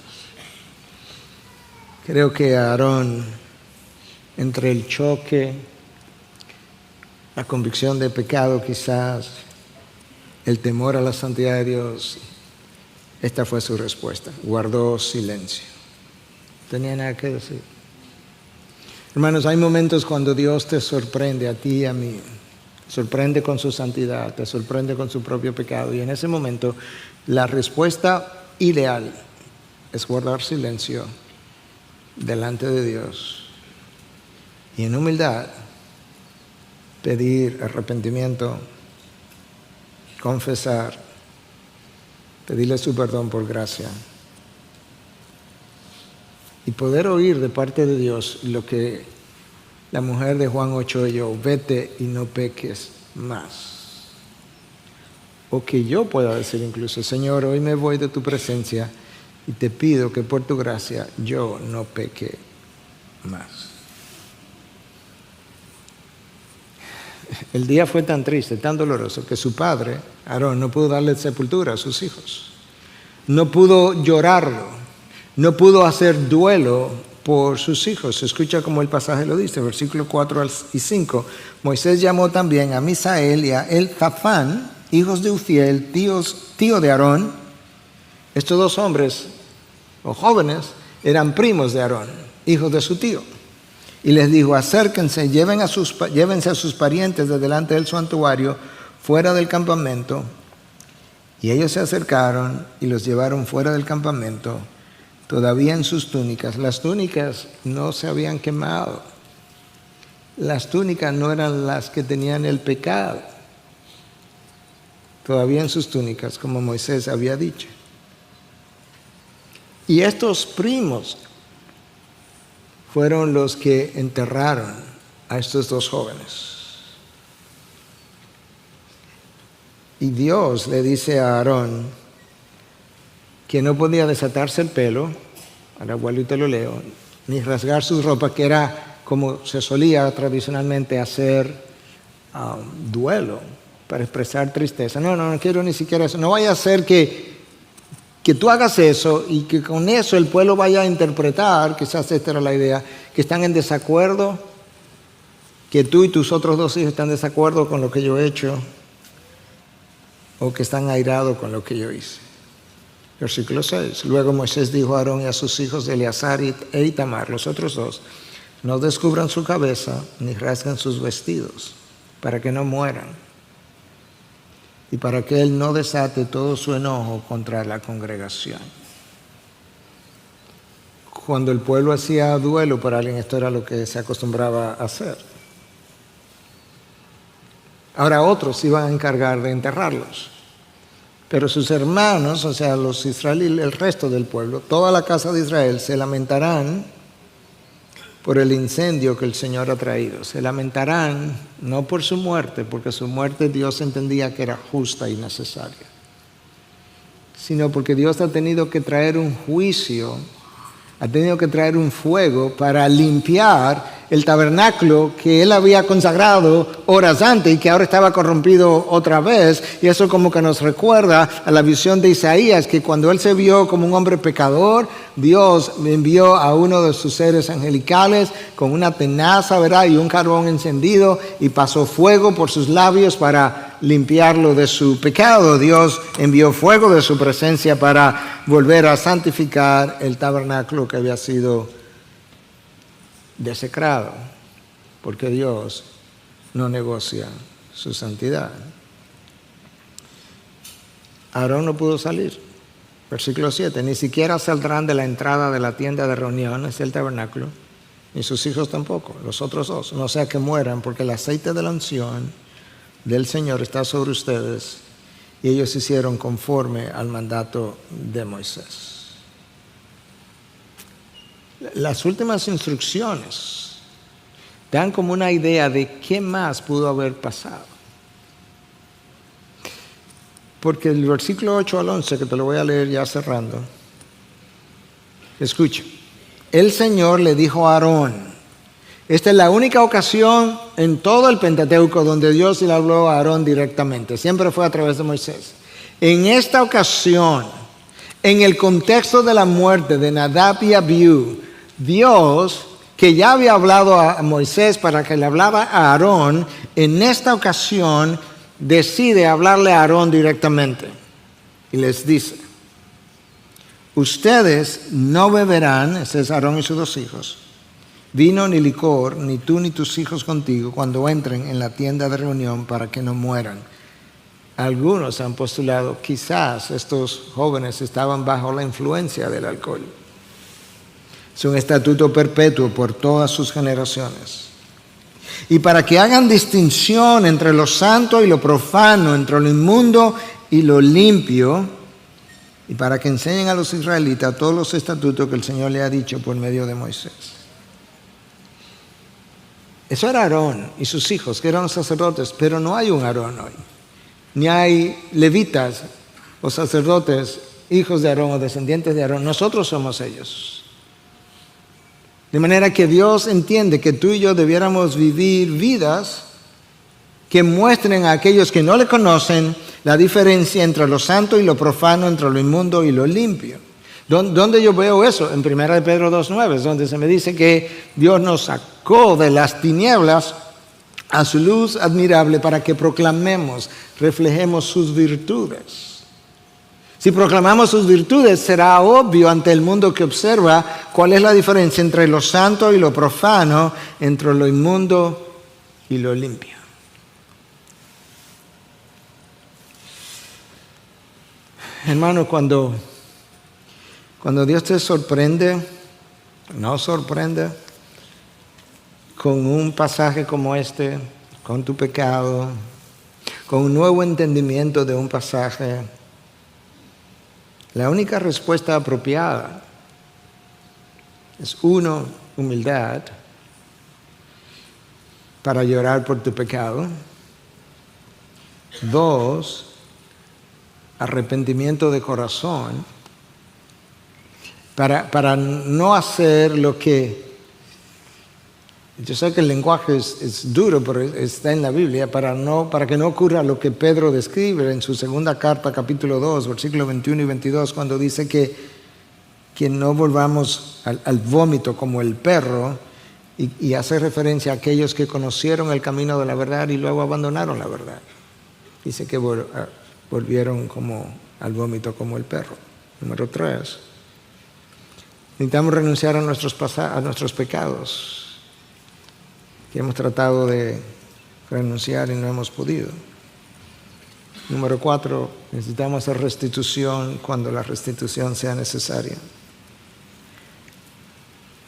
Creo que Aarón, entre el choque, la convicción de pecado quizás, el temor a la santidad de Dios, esta fue su respuesta. Guardó silencio. No tenía nada que decir. Hermanos, hay momentos cuando Dios te sorprende a ti y a mí. Sorprende con su santidad, te sorprende con su propio pecado. Y en ese momento, la respuesta ideal es guardar silencio delante de Dios y en humildad pedir arrepentimiento, confesar, pedirle su perdón por gracia y poder oír de parte de Dios lo que la mujer de Juan 8 oyó: vete y no peques más. O que yo pueda decir incluso: Señor, hoy me voy de tu presencia y te pido que por tu gracia yo no peque más. El día fue tan triste, tan doloroso, que su padre, Aarón, no pudo darle sepultura a sus hijos. No pudo llorarlo, no pudo hacer duelo por sus hijos. Escucha como el pasaje lo dice, versículos 4 y 5. Moisés llamó también a Misael y a Elzafán, hijos de Uziel, tío de Aarón. Estos dos hombres, o jóvenes, eran primos de Aarón, hijos de su tío. Y les dijo: acérquense, llévense a sus parientes de delante del santuario, fuera del campamento. Y ellos se acercaron y los llevaron fuera del campamento, todavía en sus túnicas. Las túnicas no se habían quemado. Las túnicas no eran las que tenían el pecado. Todavía en sus túnicas, como Moisés había dicho. Y estos primos fueron los que enterraron a estos dos jóvenes. Y Dios le dice a Aarón que no podía desatarse el pelo, ahora vuelvo y te lo leo, ni rasgar sus ropas, que era como se solía tradicionalmente hacer duelo, para expresar tristeza. No quiero ni siquiera eso. No vaya a ser que tú hagas eso y que con eso el pueblo vaya a interpretar, quizás esta era la idea, que están en desacuerdo, que tú y tus otros dos hijos están en desacuerdo con lo que yo he hecho, o que están airados con lo que yo hice. Versículo 6. Luego Moisés dijo a Aarón y a sus hijos de Eleazar e Itamar, los otros dos: no descubran su cabeza ni rasguen sus vestidos, para que no mueran, y para que él no desate todo su enojo contra la congregación. Cuando el pueblo hacía duelo por alguien, esto era lo que se acostumbraba a hacer. Ahora otros iban a encargar de enterrarlos. Pero sus hermanos, o sea, los israelíes, el resto del pueblo, toda la casa de Israel, se lamentarán por el incendio que el Señor ha traído. Se lamentarán no por su muerte, porque su muerte Dios entendía que era justa y necesaria, sino porque Dios ha tenido que traer un juicio, ha tenido que traer un fuego para limpiar el tabernáculo que él había consagrado horas antes y que ahora estaba corrompido otra vez. Y eso como que nos recuerda a la visión de Isaías, que cuando él se vio como un hombre pecador, Dios envió a uno de sus seres angelicales con una tenaza, ¿verdad? Y un carbón encendido, y pasó fuego por sus labios para limpiarlo de su pecado. Dios envió fuego de su presencia para volver a santificar el tabernáculo que había sido desecrado, porque Dios no negocia su santidad. Aarón no pudo salir. Versículo 7, ni siquiera saldrán de la entrada de la tienda de reunión, es el tabernáculo, ni sus hijos tampoco, los otros dos, no sea que mueran, porque el aceite de la unción del Señor está sobre ustedes, y ellos hicieron conforme al mandato de Moisés. Las últimas instrucciones dan como una idea de qué más pudo haber pasado. Porque el versículo 8 al 11, que te lo voy a leer ya cerrando, escucha. El Señor le dijo a Aarón, esta es la única ocasión en todo el Pentateuco donde Dios le habló a Aarón directamente, siempre fue a través de Moisés. En esta ocasión, en el contexto de la muerte de Nadab y Abiú, Dios, que ya había hablado a Moisés para que le hablara a Aarón, en esta ocasión decide hablarle a Aarón directamente y les dice, ustedes no beberán, ese es Aarón y sus dos hijos, vino ni licor, ni tú ni tus hijos contigo, cuando entren en la tienda de reunión, para que no mueran. Algunos han postulado, quizás estos jóvenes estaban bajo la influencia del alcohol. Es un estatuto perpetuo por todas sus generaciones. Y para que hagan distinción entre lo santo y lo profano, entre lo inmundo y lo limpio, y para que enseñen a los israelitas todos los estatutos que el Señor le ha dicho por medio de Moisés. Eso era Aarón y sus hijos, que eran sacerdotes, pero no hay un Aarón hoy. Ni hay levitas o sacerdotes, hijos de Aarón o descendientes de Aarón. Nosotros somos ellos. De manera que Dios entiende que tú y yo debiéramos vivir vidas que muestren a aquellos que no le conocen la diferencia entre lo santo y lo profano, entre lo inmundo y lo limpio. ¿Dónde yo veo eso? En 1 Pedro 2:9, donde se me dice que Dios nos sacó de las tinieblas a su luz admirable para que proclamemos, reflejemos sus virtudes. Si proclamamos sus virtudes, será obvio ante el mundo que observa cuál es la diferencia entre lo santo y lo profano, entre lo inmundo y lo limpio. Hermano, cuando Dios te sorprende, nos sorprende con un pasaje como este, con tu pecado, con un nuevo entendimiento de un pasaje, la única respuesta apropiada es, uno, humildad para llorar por tu pecado. Dos, arrepentimiento de corazón para no hacer lo que... Yo sé que el lenguaje es duro, pero está en la Biblia, para que no ocurra lo que Pedro describe en su segunda carta, capítulo 2, versículos 21 y 22, cuando dice que no volvamos al vómito como el perro, y hace referencia a aquellos que conocieron el camino de la verdad y luego abandonaron la verdad. Dice que volvieron como al vómito como el perro. Número 3, necesitamos renunciar a nuestros pecados, que hemos tratado de renunciar y no hemos podido. Número 4, necesitamos hacer restitución cuando la restitución sea necesaria.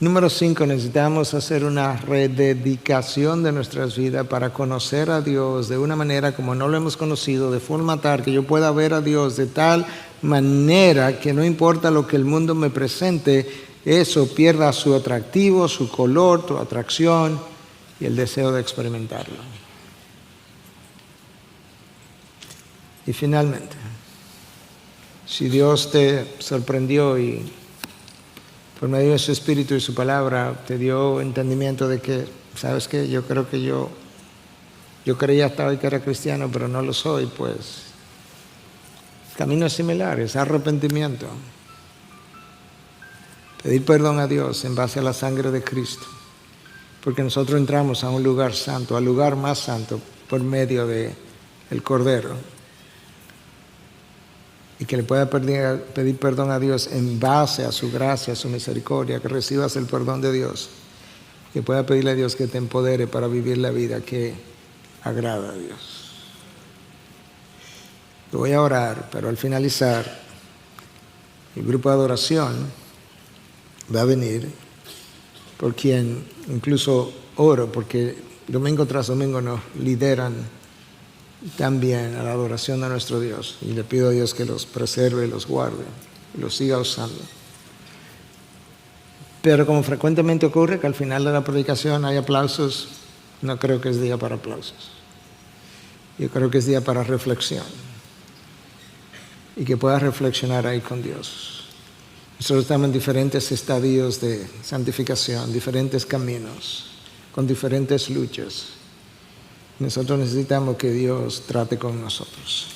Número 5, necesitamos hacer una rededicación de nuestras vidas para conocer a Dios de una manera como no lo hemos conocido, de forma tal que yo pueda ver a Dios de tal manera que no importa lo que el mundo me presente, eso pierda su atractivo, su color, tu atracción y el deseo de experimentarlo. Y finalmente, si Dios te sorprendió y por medio de su Espíritu y su palabra, te dio entendimiento de que, ¿sabes qué? Yo creo que yo creía hasta hoy que era cristiano, pero no lo soy, pues. Caminos similares, arrepentimiento. Pedir perdón a Dios en base a la sangre de Cristo. Porque nosotros entramos a un lugar santo, al lugar más santo, por medio del Cordero. Y que le pueda pedir perdón a Dios en base a su gracia, a su misericordia, que recibas el perdón de Dios. Que pueda pedirle a Dios que te empodere para vivir la vida que agrada a Dios. Yo voy a orar, pero al finalizar, el grupo de adoración va a venir, por quien incluso oro, porque domingo tras domingo nos lideran también a la adoración de nuestro Dios. Y le pido a Dios que los preserve, los guarde, los siga usando. Pero como frecuentemente ocurre que al final de la predicación hay aplausos, no creo que es día para aplausos. Yo creo que es día para reflexión. Y que puedas reflexionar ahí con Dios. Nosotros estamos en diferentes estadios de santificación, diferentes caminos, con diferentes luchas. Nosotros necesitamos que Dios trate con nosotros.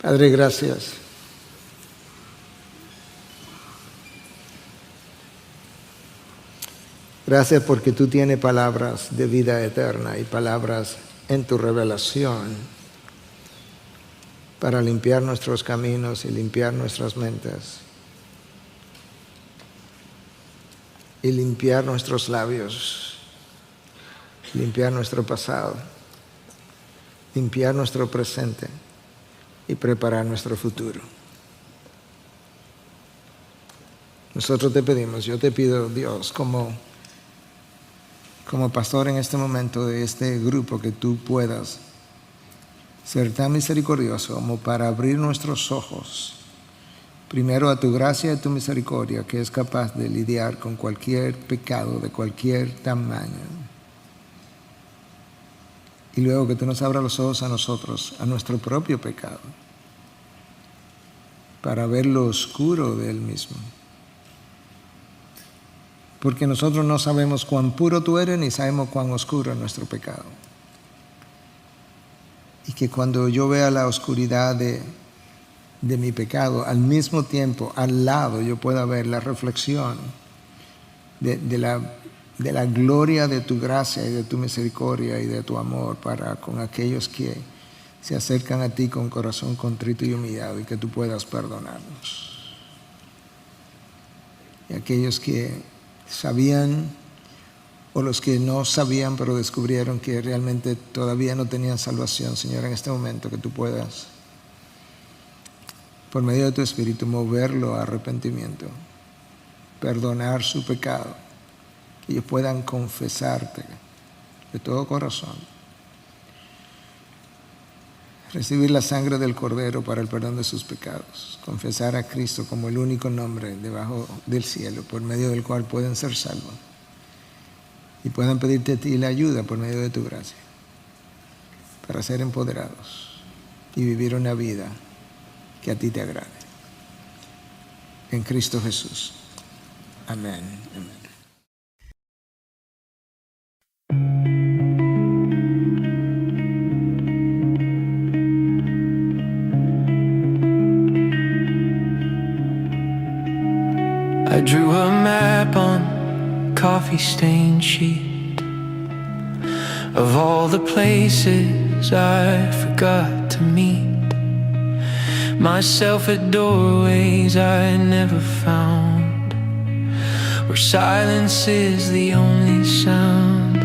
Padre, gracias. Gracias porque tú tienes palabras de vida eterna y palabras en tu revelación para limpiar nuestros caminos y limpiar nuestras mentes y limpiar nuestros labios, limpiar nuestro pasado, limpiar nuestro presente y preparar nuestro futuro. Nosotros te pedimos, yo te pido, Dios, como pastor en este momento de este grupo, que tú puedas ser tan misericordioso como para abrir nuestros ojos, primero a tu gracia y tu misericordia, que es capaz de lidiar con cualquier pecado de cualquier tamaño. Y luego que tú nos abras los ojos a nosotros, a nuestro propio pecado, para ver lo oscuro de él mismo. Porque nosotros no sabemos cuán puro tú eres, ni sabemos cuán oscuro es nuestro pecado. Y que cuando yo vea la oscuridad de mi pecado, al mismo tiempo, al lado, yo pueda ver la reflexión de la gloria de tu gracia y de tu misericordia y de tu amor para con aquellos que se acercan a ti con corazón contrito y humillado, y que tú puedas perdonarnos. Y aquellos que sabían, o los que no sabían pero descubrieron que realmente todavía no tenían salvación, Señor, en este momento que tú puedas, por medio de tu Espíritu, moverlo a arrepentimiento, perdonar su pecado, que ellos puedan confesarte de todo corazón, recibir la sangre del Cordero para el perdón de sus pecados, confesar a Cristo como el único nombre debajo del cielo por medio del cual pueden ser salvos, y puedan pedirte a ti la ayuda por medio de tu gracia para ser empoderados y vivir una vida que a ti te agrade. En Cristo Jesús. Amén. Amén. I drew a map on coffee-stained sheet of all the places I forgot to meet myself, at doorways I never found, where silence is the only sound.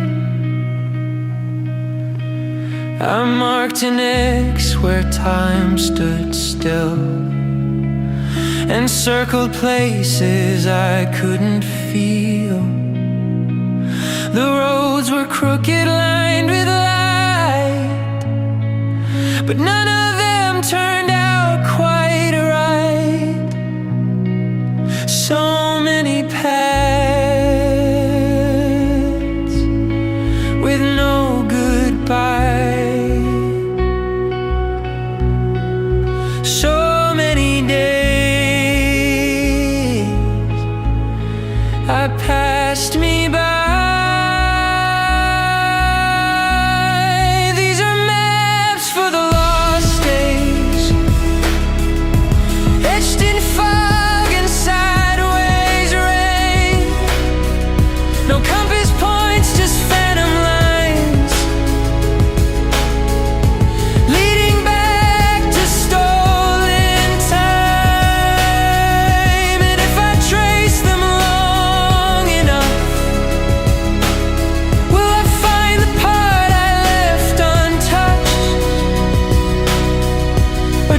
I marked an X where time stood still, and circled places I couldn't feel. The roads were crooked, lined with light, but none of them turned out quite right. So many paths with no goodbye. So many days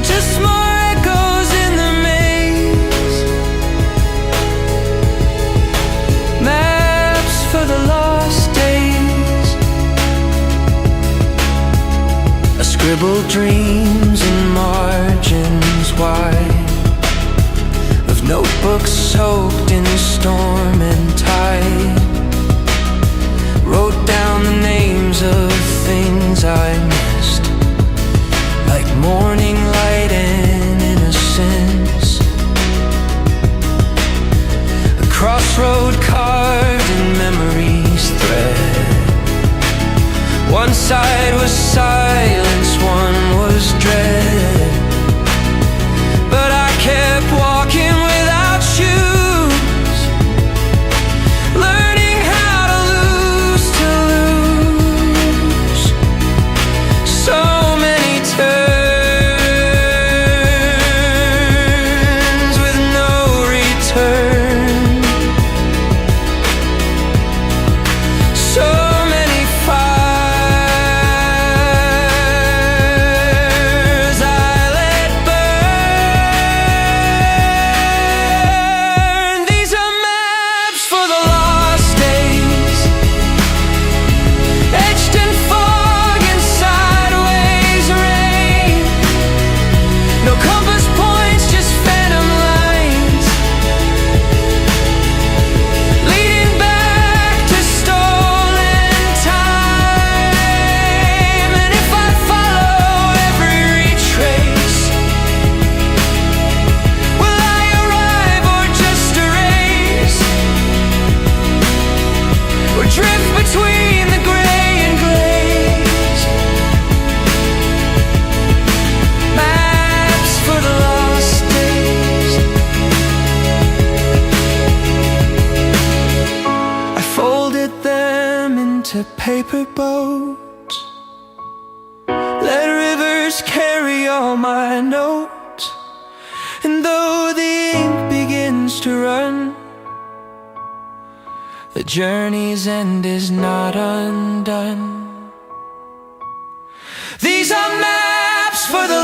just more echoes in the maze. Maps for the lost days. I scribbled dreams in margins wide of notebooks soaked in storm and tide. Wrote down the names of things I missed, like morning light and innocence. A crossroad carved in memory's thread. One side was silence, one was dread. But I kept walking without shoes, learning how to lose. So many turns with no return. So many fires I let burn. These are maps for the lost days, etched in fog and sideways rain. No compass points, just phantom lines, leading back to stolen time. And if I follow every retrace, will I arrive or just erase, or drift between the gray and grays? Maps for the lost days. I folded them into paper boats, let rivers carry all my notes. And though the ink begins to run, the journey's end is not undone. These are maps for the